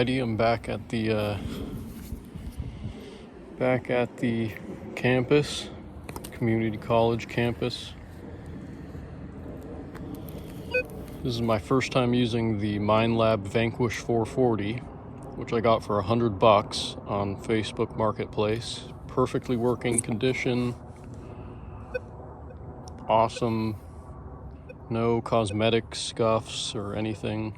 Alrighty, I'm back at the campus, community college campus. This is my first time using the Minelab VANQUISH 440, which I got for $100 on Facebook Marketplace. Perfectly working condition. Awesome. No cosmetic scuffs or anything.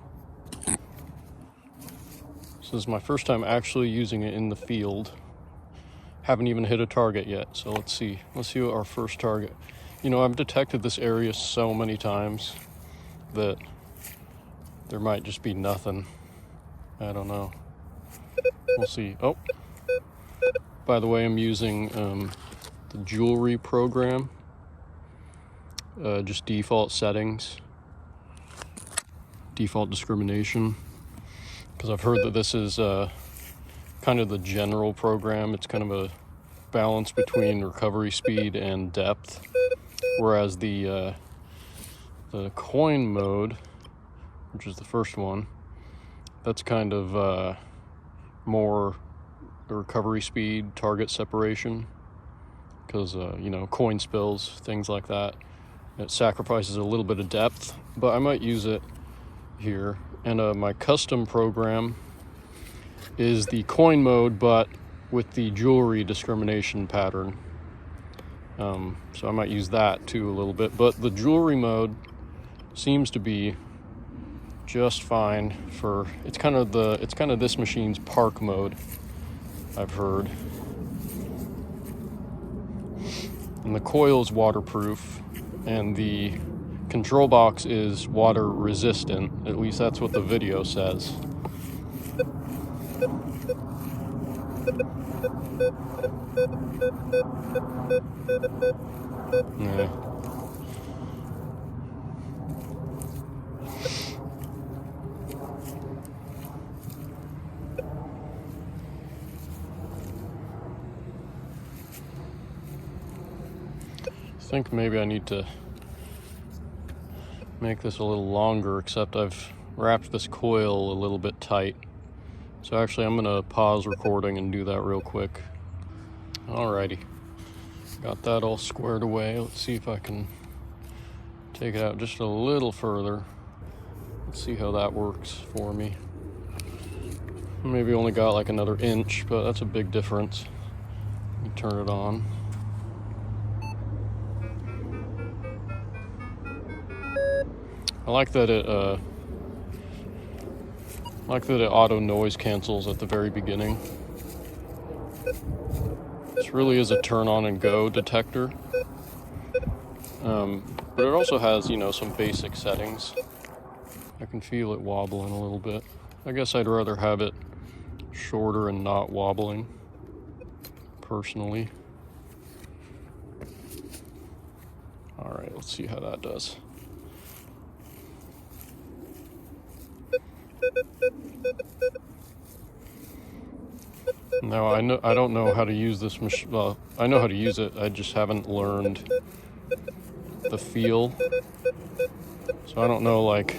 This is my first time actually using it in the field. Haven't even hit a target yet, so let's see what our first target. You know, I've detected this area so many times that there might just be nothing. I don't know. We'll see. Oh, by the way, I'm using the jewelry program, just default settings, default discrimination, because I've heard that this is kind of the general program. It's kind of a balance between recovery speed and depth, whereas the coin mode, which is the first one, that's kind of more the recovery speed, target separation, because you know, coin spills, things like that. It sacrifices a little bit of depth, but I might use it here. And my custom program is the coin mode, but with the jewelry discrimination pattern. So I might use that too a little bit, but the jewelry mode seems to be just fine for, it's kind of this machine's park mode, I've heard. And the coil is waterproof, and the control box is water resistant. At least that's what the video says. Yeah. I think maybe I need to make this a little longer, except I've wrapped this coil a little bit tight. So actually I'm gonna pause recording and do that real quick. Alrighty, got that all squared away. Let's see if I can take it out just a little further. Let's see how that works for me. Maybe only got like another inch, but that's a big difference. Let me turn it on. I like that it auto noise cancels at the very beginning. This really is a turn on and go detector. But it also has, you know, some basic settings. I can feel it wobbling a little bit. I guess I'd rather have it shorter and not wobbling, personally. All right, let's see how that does. No, I don't know how to use this machine. Well, I know how to use it. I just haven't learned the feel. So I don't know, like,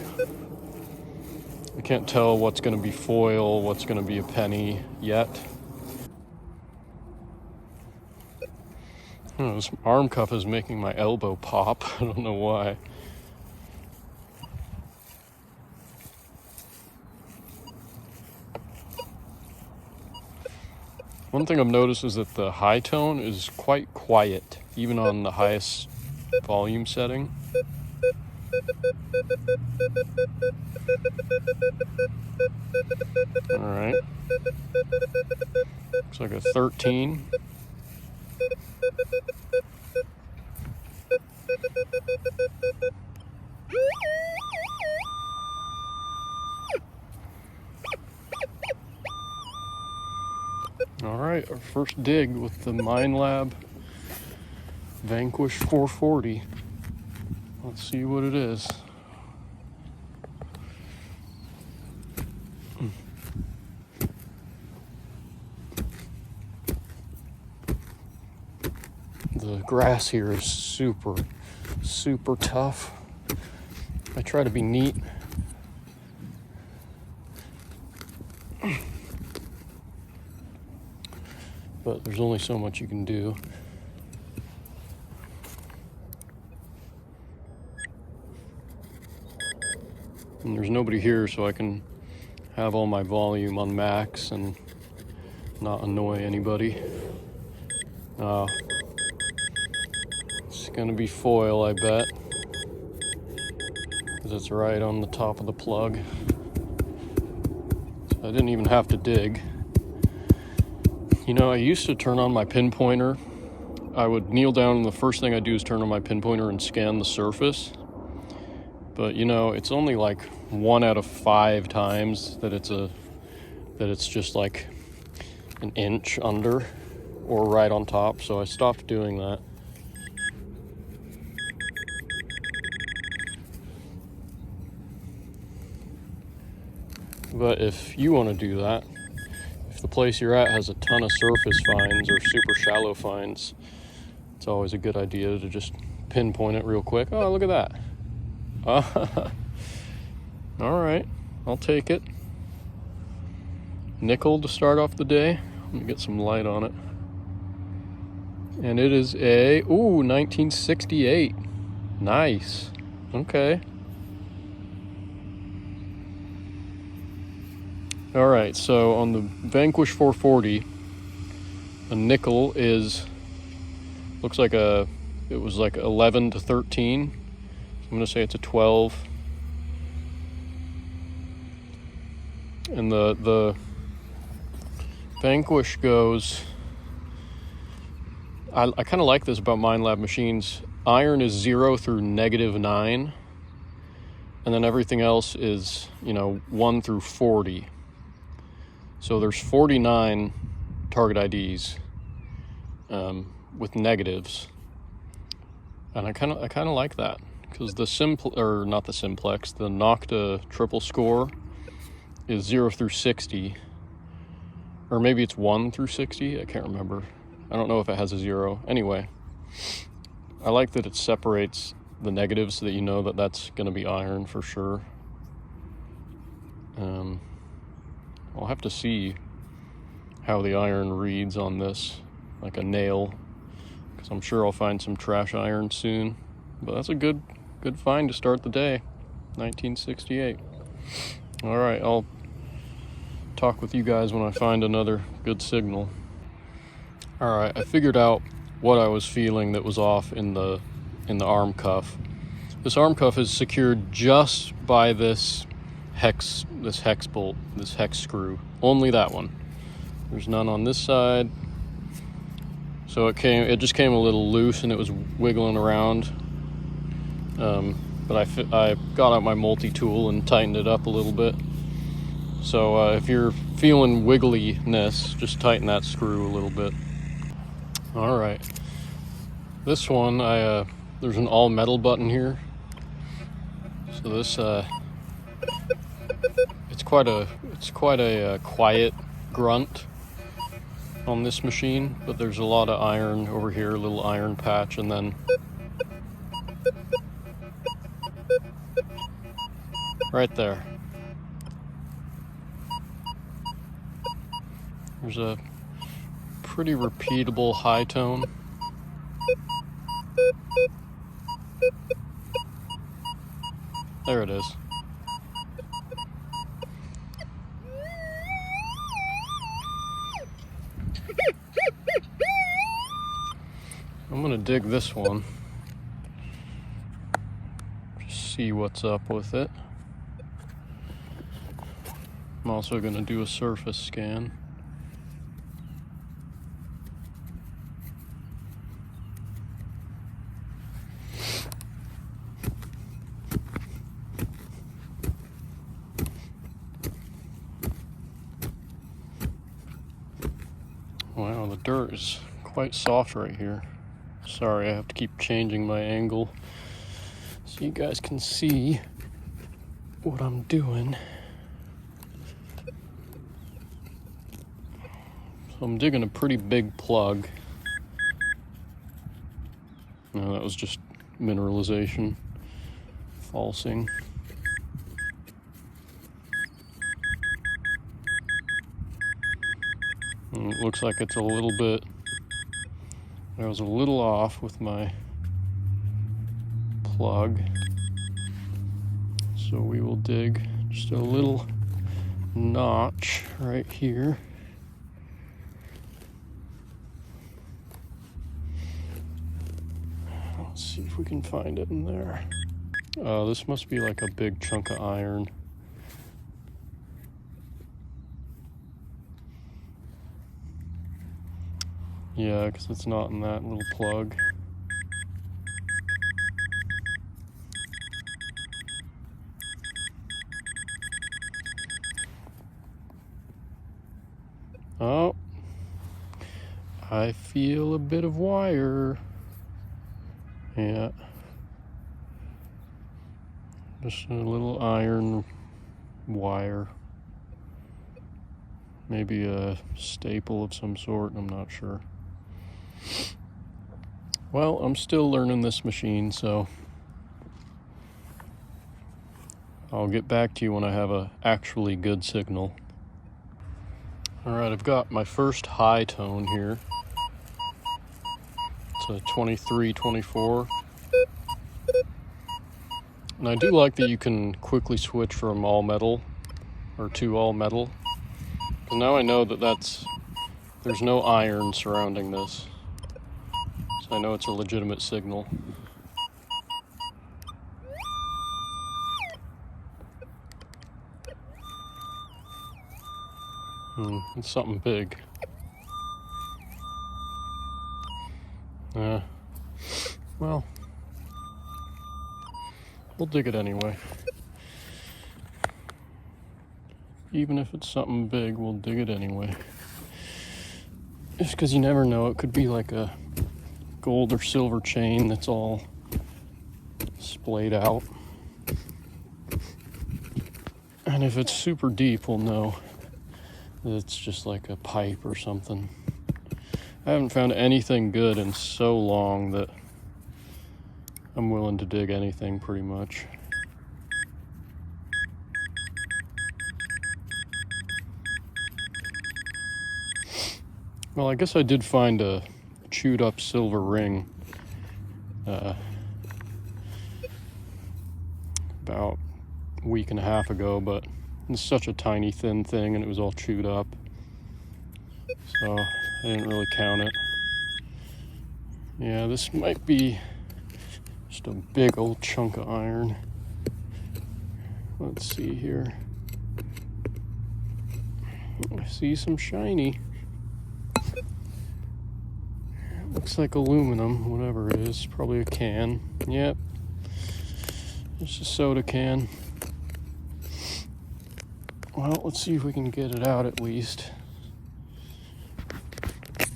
I can't tell what's going to be foil, what's going to be a penny yet. Oh, this arm cuff is making my elbow pop. I don't know why. One thing I've noticed is that the high tone is quite quiet, even on the highest volume setting. All right. Looks like a 13. All right, our first dig with the Minelab VANQUISH 440. Let's see what it is. The grass here is super tough. I try to be neat. but there's only so much you can do. And there's nobody here, so I can have all my volume on max and not annoy anybody. It's gonna be foil, I bet, because it's right on the top of the plug. So I didn't even have to dig. You know, I used to turn on my pinpointer. I would kneel down, and the first thing I do is turn on my pinpointer and scan the surface. But you know, it's only like 1 out of 5 times that it's just like an inch under or right on top, so I stopped doing that. But if you want to do that, if the place you're at has a ton of surface finds or super shallow finds, it's always a good idea to just pinpoint it real quick. Oh, look at that. All right, I'll take it. Nickel to start off the day. Let me get some light on it. And it is a, 1968. Nice. Okay. All right, so on the VANQUISH 440, a nickel looks like it was like 11 to 13. I'm gonna say it's a 12. And the VANQUISH goes, I kind of like this about Minelab machines. Iron is 0 through -9, and then everything else is, 1 through 40. So there's 49 target IDs with negatives, and I kind of like that, because the Nokta triple score is 0 through 60, or maybe it's 1 through 60. I can't remember. I don't know if it has a 0. Anyway, I like that it separates the negatives so that you know that that's going to be iron for sure. I'll have to see how the iron reads on this, like a nail, because I'm sure I'll find some trash iron soon. But that's a good find to start the day. 1968. All right, I'll talk with you guys when I find another good signal. All right, I figured out what I was feeling that was off in the arm cuff. This arm cuff is secured just by this hex bolt, this hex screw. Only that one. There's none on this side. So it just came a little loose and it was wiggling around. But I got out my multi-tool and tightened it up a little bit. So if you're feeling wiggliness, just tighten that screw a little bit. All right. This one, there's an all metal button here. So this, it's quite a quiet grunt on this machine, but there's a lot of iron over here, a little iron patch, and then right there, there's a pretty repeatable high tone. There it is. I'm gonna dig this one, just see what's up with it. I'm also gonna do a surface scan. Wow, the dirt is quite soft right here. Sorry, I have to keep changing my angle so you guys can see what I'm doing. So I'm digging a pretty big plug. No, that was just mineralization, falsing. And it looks like it's a little bit, I was a little off with my plug. So we will dig just a little notch right here. Let's see if we can find it in there. This must be like a big chunk of iron. Yeah, because it's not in that little plug. Oh, I feel a bit of wire. Yeah. Just a little iron wire. Maybe a staple of some sort, I'm not sure. Well, I'm still learning this machine, so I'll get back to you when I have a actually good signal. Alright, I've got my first high tone here. It's a 23, 24. And I do like that you can quickly switch from all metal or to all metal. Because now I know that there's no iron surrounding this. So I know it's a legitimate signal. It's something big. Well, we'll dig it anyway. Even if it's something big, we'll dig it anyway. Just because you never know, it could be like a gold or silver chain that's all splayed out. And if it's super deep, we'll know that it's just like a pipe or something. I haven't found anything good in so long that I'm willing to dig anything pretty much. Well, I guess I did find a chewed up silver ring about a week and a half ago, but it's such a tiny thin thing and it was all chewed up, so I didn't really count it. Yeah, this might be just a big old chunk of iron. Let's see here. I see some shiny. Looks like aluminum, whatever it is. Probably a can. Yep. It's a soda can. Well, let's see if we can get it out at least.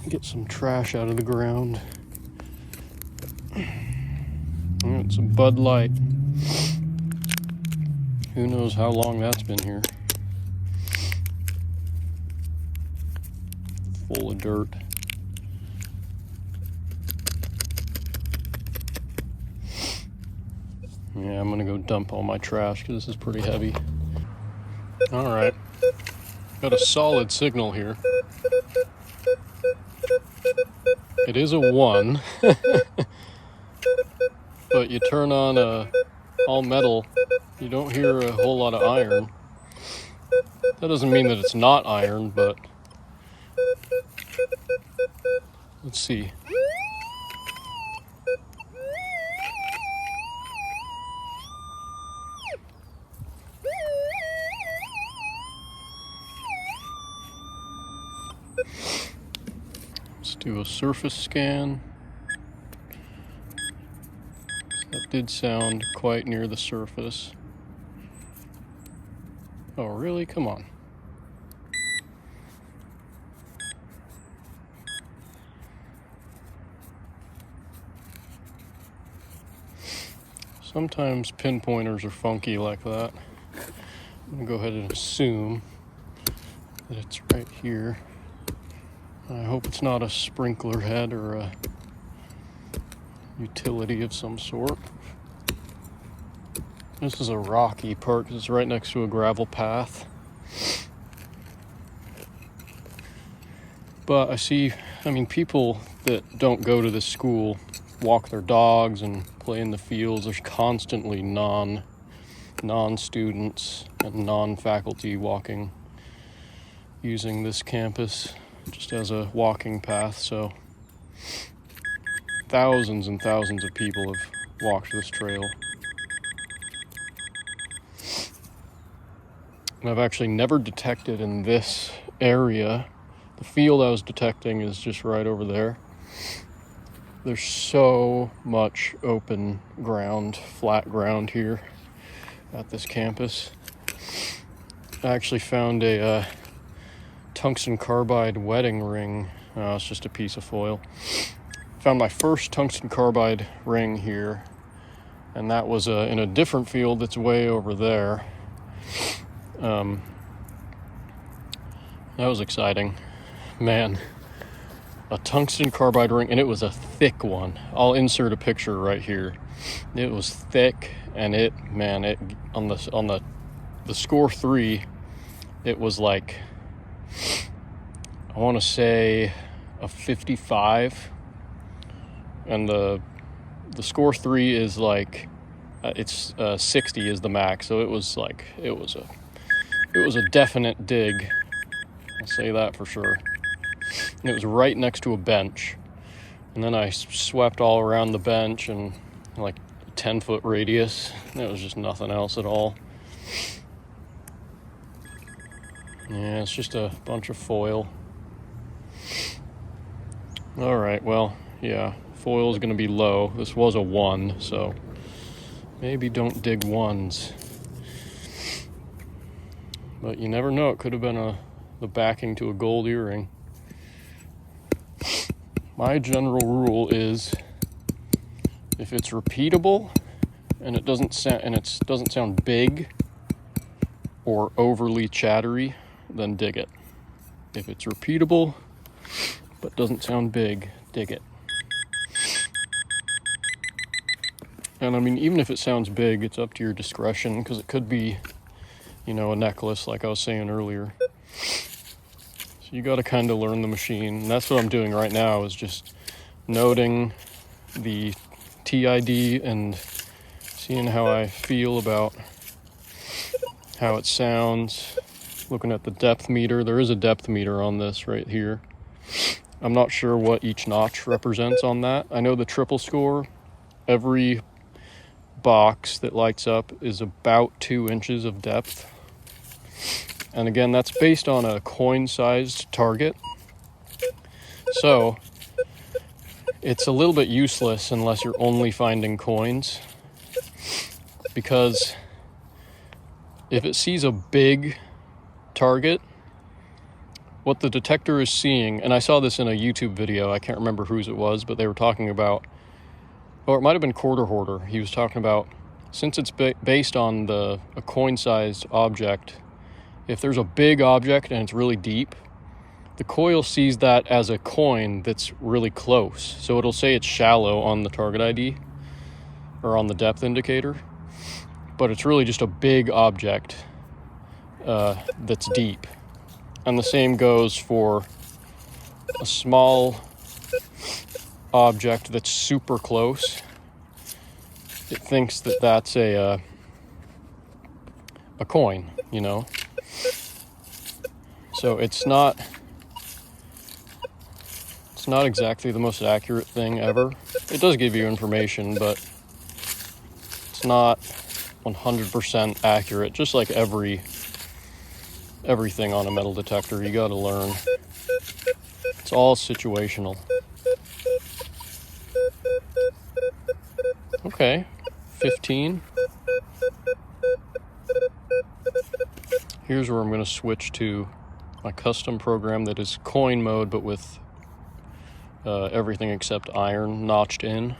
Get some trash out of the ground. It's a Bud Light. Who knows how long that's been here. Full of dirt. Yeah, I'm gonna go dump all my trash because this is pretty heavy. Alright. Got a solid signal here. It is a 1. But you turn on all metal, you don't hear a whole lot of iron. That doesn't mean that it's not iron, but let's see. Let's do a surface scan. That did sound quite near the surface. Oh, really? Come on. Sometimes pinpointers are funky like that. I'm gonna go ahead and assume that it's right here. I hope it's not a sprinkler head or a utility of some sort. This is a rocky part because it's right next to a gravel path. But I see, I mean, people that don't go to this school walk their dogs and play in the fields. There's constantly non-students and non-faculty walking, using this campus just as a walking path. So thousands and thousands of people have walked this trail. And I've actually never detected in this area. The field I was detecting is just right over there. There's so much open ground, flat ground here at this campus. I actually found a tungsten carbide wedding ring. It's just a piece of foil. Found my first tungsten carbide ring here, and that was in a different field that's way over there. That was exciting. Man, a tungsten carbide ring, and it was a thick one. I'll insert a picture right here. It was thick, and it on the score 3, it was like, I want to say a 55, and the score 3 is like it's 60 is the max. So it was a definite dig. I'll say that for sure. And it was right next to a bench. And then I swept all around the bench and like a 10-foot radius. It was just nothing else at all. Yeah, it's just a bunch of foil. All right, well, yeah, foil is going to be low. This was a 1, so maybe don't dig 1s. But you never know. It could have been the backing to a gold earring. My general rule is, if it's repeatable and it doesn't sound big or overly chattery, then dig it. If it's repeatable but doesn't sound big, dig it. And I mean, even if it sounds big, it's up to your discretion, because it could be, a necklace, like I was saying earlier. So you got to kind of learn the machine. And that's what I'm doing right now, is just noting the TID and seeing how I feel about how it sounds. Looking at the depth meter. There is a depth meter on this right here. I'm not sure what each notch represents on that. I know the triple score, every box that lights up is about 2 inches of depth. And again, that's based on a coin-sized target. So it's a little bit useless unless you're only finding coins, because if it sees a big target, what the detector is seeing, and I saw this in a YouTube video, I can't remember whose it was, but they were talking about, or it might have been Quarter Hoarder. He was talking about, since it's based on a coin-sized object, if there's a big object and it's really deep, the coil sees that as a coin that's really close. So it'll say it's shallow on the target ID or on the depth indicator, but it's really just a big object that's deep. And the same goes for a small object that's super close. It thinks that that's a coin, So it's not exactly the most accurate thing ever. It does give you information, but it's not 100% accurate. Just like everything on a metal detector, you got to learn. It's all situational. Okay, 15. Here's where I'm going to switch to my custom program that is coin mode, but with everything except iron notched in,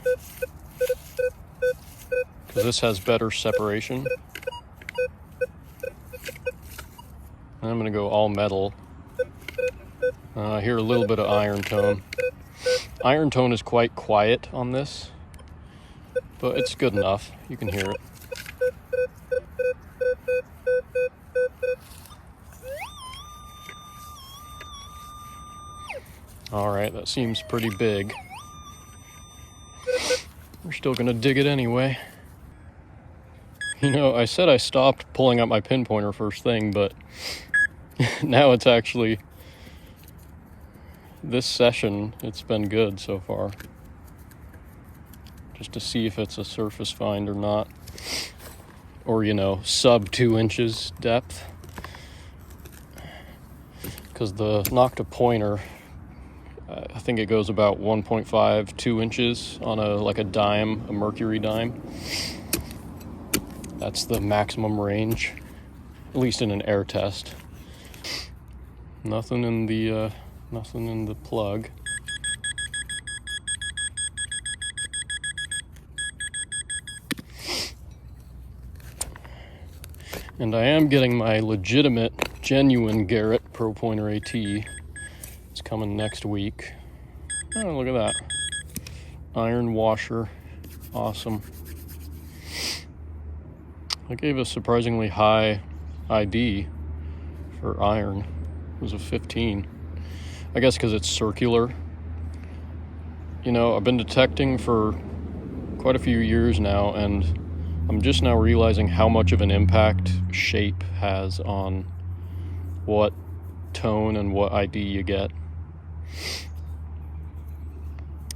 because this has better separation. And I'm going to go all metal. I hear a little bit of iron tone. Iron tone is quite quiet on this, but it's good enough. You can hear it. All right, that seems pretty big. We're still gonna dig it anyway. You know, I said I stopped pulling out my pinpointer first thing, but now it's actually, this session, it's been good so far. Just to see if it's a surface find or not. Or, you know, sub 2 inches depth. Because the Nokta pointer, I think it goes about 1.5, 2 inches on a dime, a mercury dime. That's the maximum range, at least in an air test. Nothing in the plug. And I am getting my legitimate, genuine Garrett Pro Pointer AT. It's coming next week. Oh, look at that. Iron washer. Awesome. I gave a surprisingly high ID for iron. It was a 15. I guess because it's circular. You know, I've been detecting for quite a few years now, and I'm just now realizing how much of an impact shape has on what tone and what ID you get.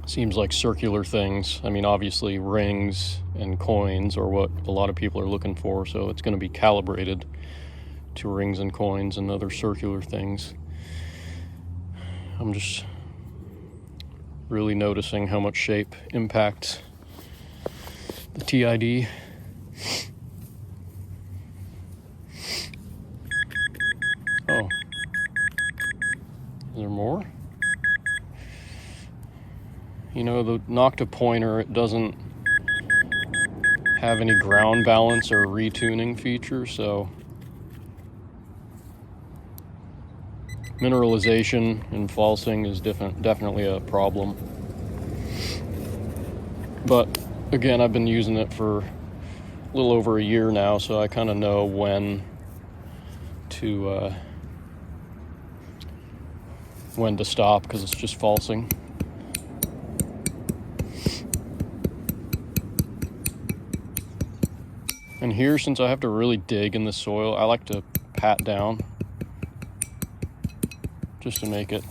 Seems like circular things. I mean, obviously rings and coins are what a lot of people are looking for, so it's going to be calibrated to rings and coins and other circular things. I'm just really noticing how much shape impacts the TID. Oh, is there more? You know, the Nokta pointer, it doesn't have any ground balance or retuning feature, so mineralization and falsing is definitely a problem. But again, I've been using it for a little over a year now, so I kind of know when to stop, because it's just falsing. And here, since I have to really dig in the soil, I like to pat down just to make it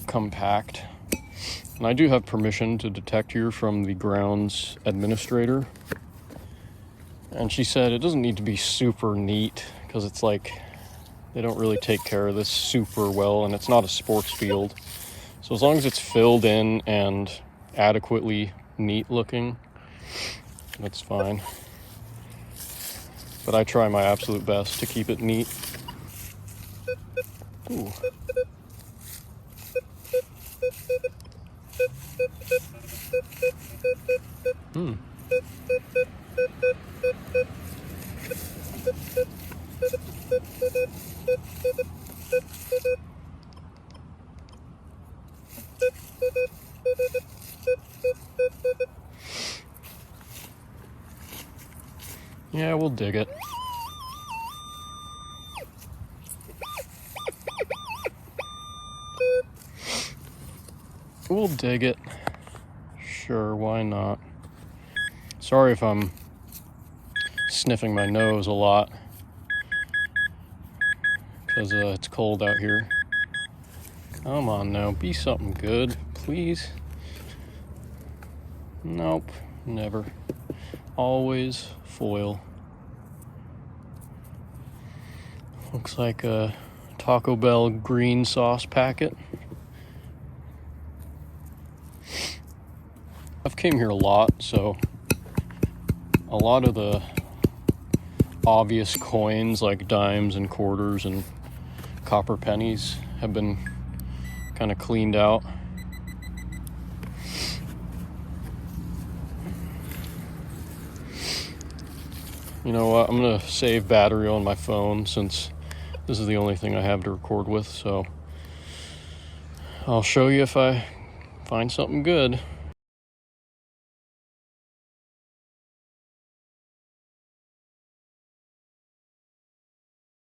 compact. And I do have permission to detect here from the grounds administrator. And she said it doesn't need to be super neat, because it's like they don't really take care of this super well, and it's not a sports field. So as long as it's filled in and adequately neat looking, that's fine. But I try my absolute best to keep it neat. Ooh. Yeah, we'll dig it. We'll dig it. Sure, why not? Sorry if I'm sniffing my nose a lot, because it's cold out here. Come on now, be something good, please. Nope, never. Always foil. Looks like a Taco Bell green sauce packet. I've came here a lot, so a lot of the obvious coins like dimes and quarters and copper pennies have been kind of cleaned out. You know what, I'm gonna save battery on my phone since this is the only thing I have to record with, so I'll show you if I find something good.